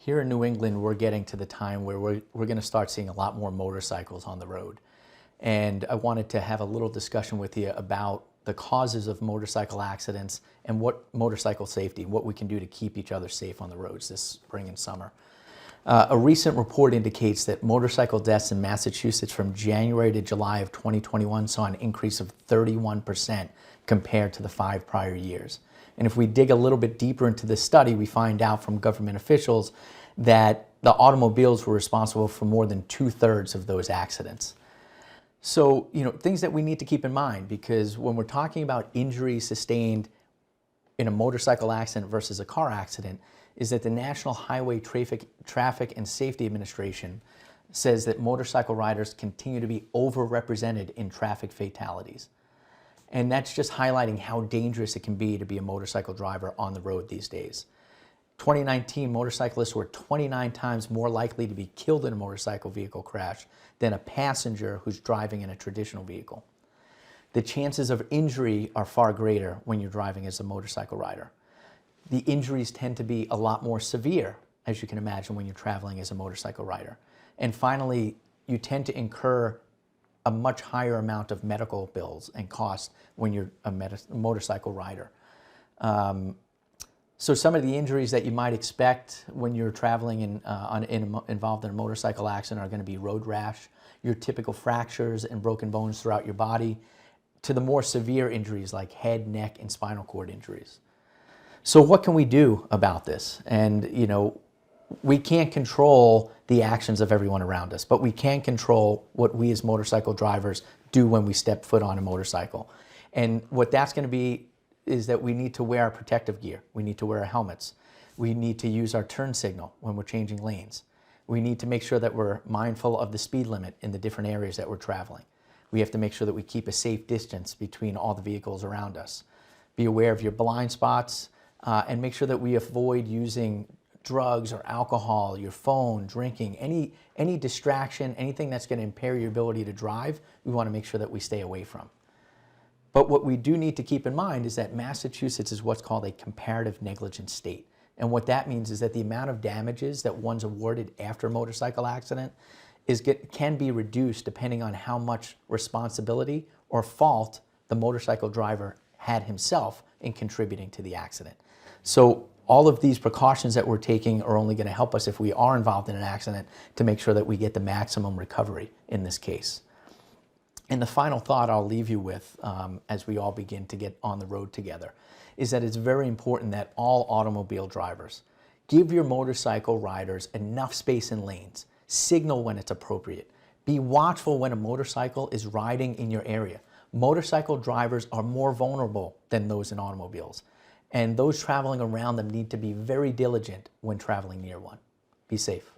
Here in New England, we're getting to the time where we're going to start seeing a lot more motorcycles on the road. And I wanted to have a little discussion with you about the causes of motorcycle accidents and what motorcycle safety, what we can do to keep each other safe on the roads this spring and summer. A recent report indicates that motorcycle deaths in Massachusetts from January to July of 2021 saw an increase of 31% compared to the 5 prior years. And if we dig a little bit deeper into this study, we find out from government officials that the automobiles were responsible for more than 2/3 of those accidents. So, things that we need to keep in mind, because when we're talking about injuries sustained in a motorcycle accident versus a car accident, is that the National Highway Traffic and Safety Administration says that motorcycle riders continue to be overrepresented in traffic fatalities. And that's just highlighting how dangerous it can be to be a motorcycle driver on the road these days. 2019, motorcyclists were 29 times more likely to be killed in a motorcycle vehicle crash than a passenger who's driving in a traditional vehicle. The chances of injury are far greater when you're driving as a motorcycle rider. The injuries tend to be a lot more severe, as you can imagine, when you're traveling as a motorcycle rider. And finally, you tend to incur a much higher amount of medical bills and costs when you're a motorcycle rider. So some of the injuries that you might expect when you're traveling involved in a motorcycle accident are going to be road rash, your typical fractures and broken bones throughout your body, to the more severe injuries like head, neck, and spinal cord injuries. So what can we do about this? And, we can't control the actions of everyone around us, but we can control what we as motorcycle drivers do when we step foot on a motorcycle. And what that's going to be is that we need to wear our protective gear. We need to wear our helmets. We need to use our turn signal when we're changing lanes. We need to make sure that we're mindful of the speed limit in the different areas that we're traveling. We have to make sure that we keep a safe distance between all the vehicles around us. Be aware of your blind spots and make sure that we avoid using drugs or alcohol, your phone, drinking, any distraction, anything that's going to impair your ability to drive, we want to make sure that we stay away from. But what we do need to keep in mind is that Massachusetts is what's called a comparative negligence state. And what that means is that the amount of damages that one's awarded after a motorcycle accident can be reduced depending on how much responsibility or fault the motorcycle driver had himself in contributing to the accident. So all of these precautions that we're taking are only going to help us if we are involved in an accident to make sure that we get the maximum recovery in this case. And the final thought I'll leave you with as we all begin to get on the road together is that it's very important that all automobile drivers give your motorcycle riders enough space in lanes, signal when it's appropriate, be watchful when a motorcycle is riding in your area. Motorcycle drivers are more vulnerable than those in automobiles, and those traveling around them need to be very diligent when traveling near one. Be safe.